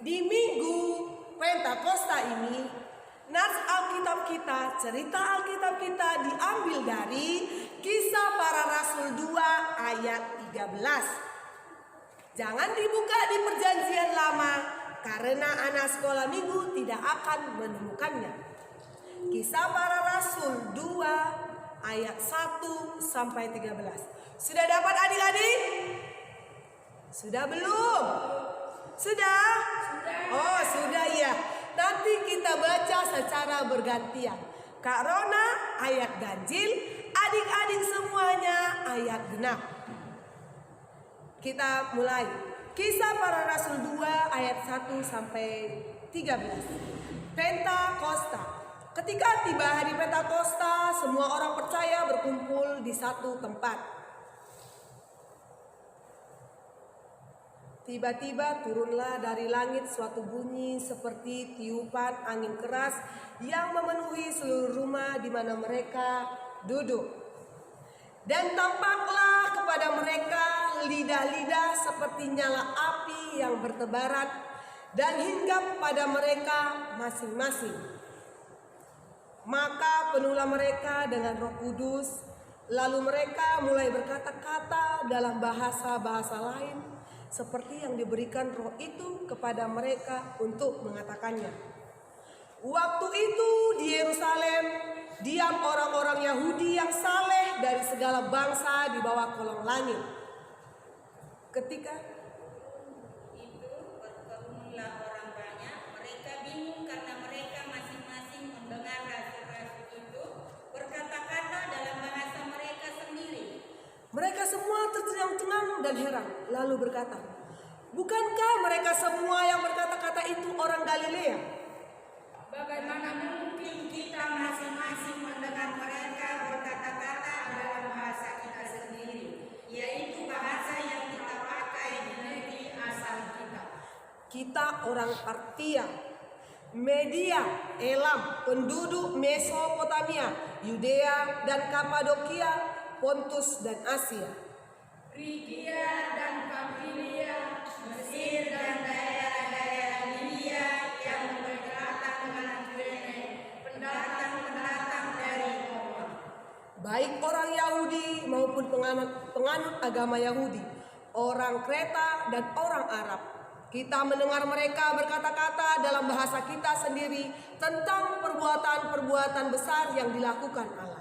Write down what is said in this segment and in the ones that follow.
Di minggu Pentakosta ini, nats Alkitab kita, cerita Alkitab kita diambil dari Kisah Para Rasul 2 ayat 13. Jangan dibuka di Perjanjian Lama karena anak sekolah minggu tidak akan menemukannya. Kisah Para Rasul 2 ayat 1 sampai 13. Sudah dapat adik-adik? Sudah belum? Sudah? Oh, sudah ya. Nanti kita baca secara bergantian. Kak Rona ayat ganjil, adik-adik semuanya ayat genap. Kita mulai. Kisah Para Rasul 2 ayat 1 sampai 13. Pentakosta. Ketika tiba hari Pentakosta, semua orang percaya berkumpul di satu tempat. Tiba-tiba turunlah dari langit suatu bunyi seperti tiupan angin keras yang memenuhi seluruh rumah di mana mereka duduk. Dan tampaklah kepada mereka lidah-lidah seperti nyala api yang bertebaran dan hinggap pada mereka masing-masing. Maka penuhlah mereka dengan Roh Kudus, lalu mereka mulai berkata-kata dalam bahasa-bahasa lain seperti yang diberikan Roh itu kepada mereka untuk mengatakannya. Waktu itu di Yerusalem diam orang-orang Yahudi yang saleh dari segala bangsa di bawah kolong langit. Ketika itu berkerumunlah orang banyak, mereka bingung karena mereka masing-masing mendengar rasul-rasul itu berkata-kata dalam bahasa mereka sendiri. mereka semua tercengang-cengang dan heran, lalu berkata, bukankah mereka semua yang berkata-kata itu orang Galilea? Bagaimana mungkin kita masing-masing mendengar mereka berkata-kata dalam bahasa kita sendiri, yaitu bahasa yang kita pakai di negeri asal kita. Kita orang Partia, Media, Elam, penduduk Mesopotamia, Yudea dan Kapadokia, Pontus dan Asia, Frigia dan Pamfilia, Mesir dan daerah-daerah Libya yang berdekatan dengan Kirene, pendatang-pendatang dari Roma. baik orang Yahudi maupun penganut agama Yahudi, orang Kreta dan orang Arab. Kita mendengar mereka berkata-kata dalam bahasa kita sendiri tentang perbuatan-perbuatan besar yang dilakukan Allah.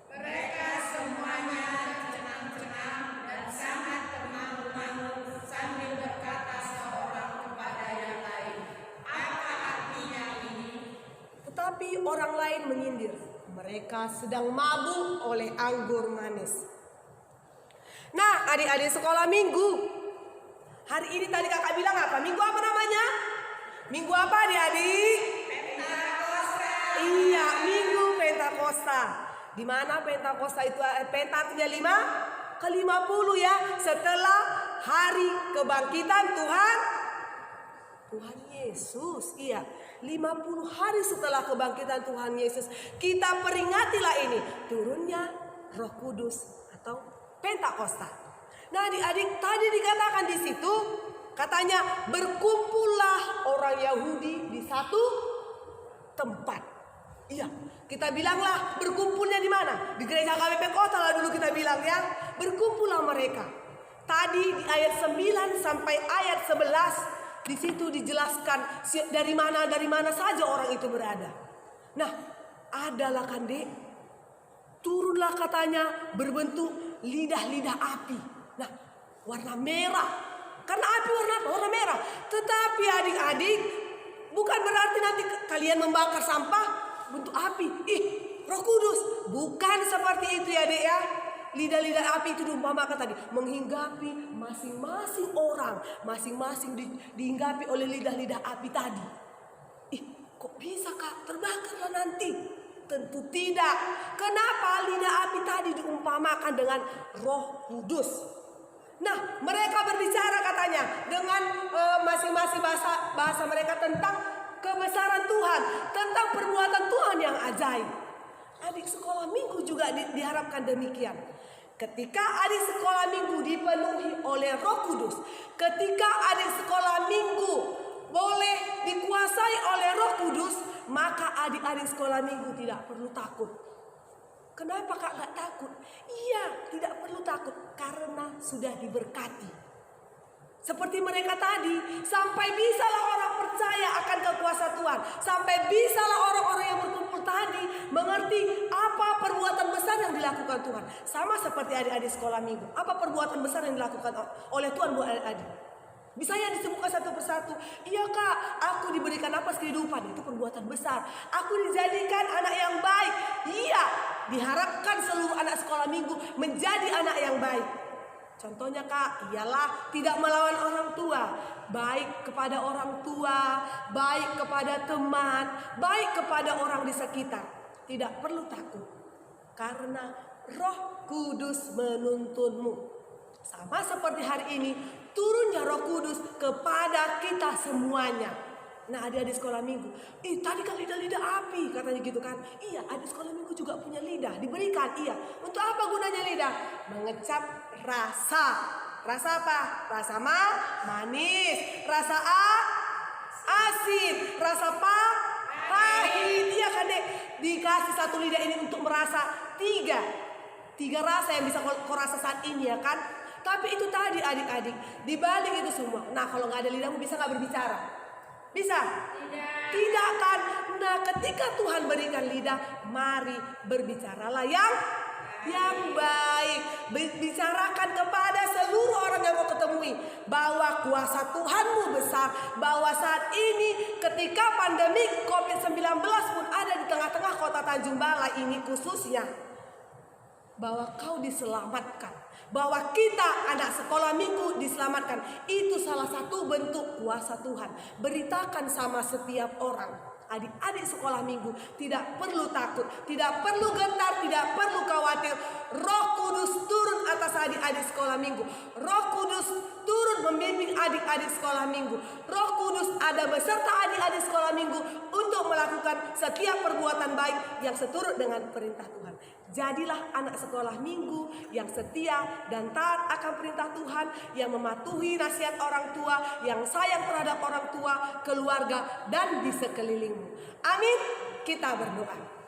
Mereka semuanya cengang-cengang dan sangat termangu-mangu sambil berkata seorang kepada yang lain, apa artinya ini? Tetapi orang lain menyindir, mereka sedang mabuk oleh anggur manis. Nah, adik-adik sekolah minggu, hari ini tadi kakak bilang apa? Minggu apa namanya? Minggu apa adik-adik? Pentakosta. Iya, Minggu Pentakosta. Di mana Pentakosta itu? Penta artinya 5 ke-50 ya. Setelah hari kebangkitan Tuhan Yesus. Iya, 50 hari setelah kebangkitan Tuhan Yesus, kita peringatilah ini turunnya Roh Kudus atau Pentakosta. Nah, adik-adik tadi dikatakan di situ, katanya berkumpullah orang Yahudi di satu tempat. Iya, kita bilanglah berkumpulnya di mana? Di gereja KBP Kota lah dulu kita bilang ya. Berkumpullah mereka. Tadi di ayat 9 sampai ayat 11 di situ dijelaskan dari mana saja orang itu berada. Nah, adalah kan Dek, turunlah katanya berbentuk lidah-lidah api. Nah, warna merah. Karena api warna merah. Tetapi adik-adik, bukan berarti nanti kalian membakar sampah bentuk api. Roh Kudus. Bukan seperti itu ya Dek ya. Lidah-lidah api itu diumpamakan tadi menghinggapi masing-masing orang, masing-masing dihinggapi oleh lidah-lidah api tadi. Kok bisa Kak terbakarlah nanti? Tentu tidak. Kenapa lidah api tadi diumpamakan dengan Roh Kudus? Nah, mereka berbicara katanya dengan masing-masing bahasa mereka tentang kebesaran Tuhan, tentang perbuatan Tuhan yang ajaib. Adik sekolah minggu juga diharapkan demikian. Ketika adik sekolah minggu dipenuhi oleh Roh Kudus, ketika adik sekolah minggu adik-adik sekolah minggu tidak perlu takut. Kenapa Kak gak takut? Iya, tidak perlu takut karena sudah diberkati. Seperti mereka tadi, sampai bisalah orang percaya akan kekuasaan Tuhan. Sampai bisalah orang-orang yang berkumpul tadi mengerti apa perbuatan besar yang dilakukan Tuhan. Sama seperti adik-adik sekolah minggu. Apa perbuatan besar yang dilakukan oleh Tuhan buat adik-adik? Bisa ya disebutkan satu persatu. Iya Kak, aku diberikan napas kehidupan. Itu perbuatan besar. Aku dijadikan anak yang baik. Iya, diharapkan seluruh anak sekolah minggu menjadi anak yang baik. Contohnya Kak, ialah tidak melawan orang tua. Baik kepada orang tua, baik kepada teman, baik kepada orang di sekitar. Tidak perlu takut. Karena Roh Kudus menuntunmu. Sama seperti hari ini, turunnya Roh Kudus kepada kita semuanya. Nah adik-adik sekolah minggu, tadi kan lidah-lidah api katanya gitu kan. Iya, adik sekolah minggu juga punya lidah, diberikan. Iya, untuk apa gunanya lidah? Mengecap rasa. Rasa apa? Rasa manis. Rasa asin. Rasa pahit. Iya kan dek, dikasih satu lidah ini untuk merasa tiga rasa yang bisa kau rasa saat ini ya kan. Tapi itu tadi adik-adik, dibalik itu semua. Nah kalau nggak ada lidahmu bisa nggak berbicara? Bisa? Tidak kan? Nah ketika Tuhan berikan lidah, mari berbicaralah yang baik. Bicarakan kepada seluruh orang yang kau ketemui bahwa kuasa Tuhanmu besar. Bahwa saat ini ketika pandemi COVID-19 pun ada di tengah-tengah kota Tanjung Balai ini khususnya, bahwa kau diselamatkan. Bahwa kita anak sekolah minggu diselamatkan. Itu salah satu bentuk kuasa Tuhan. Beritakan sama setiap orang. Adik-adik sekolah minggu tidak perlu takut, tidak perlu gentar, tidak perlu khawatir. Roh Kudus turun atas adik-adik sekolah minggu. Roh Kudus turun membimbing adik-adik sekolah minggu. Roh Kudus ada beserta adik-adik sekolah minggu untuk melakukan setiap perbuatan baik yang seturut dengan perintah Tuhan. Jadilah anak sekolah minggu yang setia dan taat akan perintah Tuhan, yang mematuhi nasihat orang tua, yang sayang terhadap orang tua, keluarga, dan di sekelilingmu. Amin. Kita berdoa.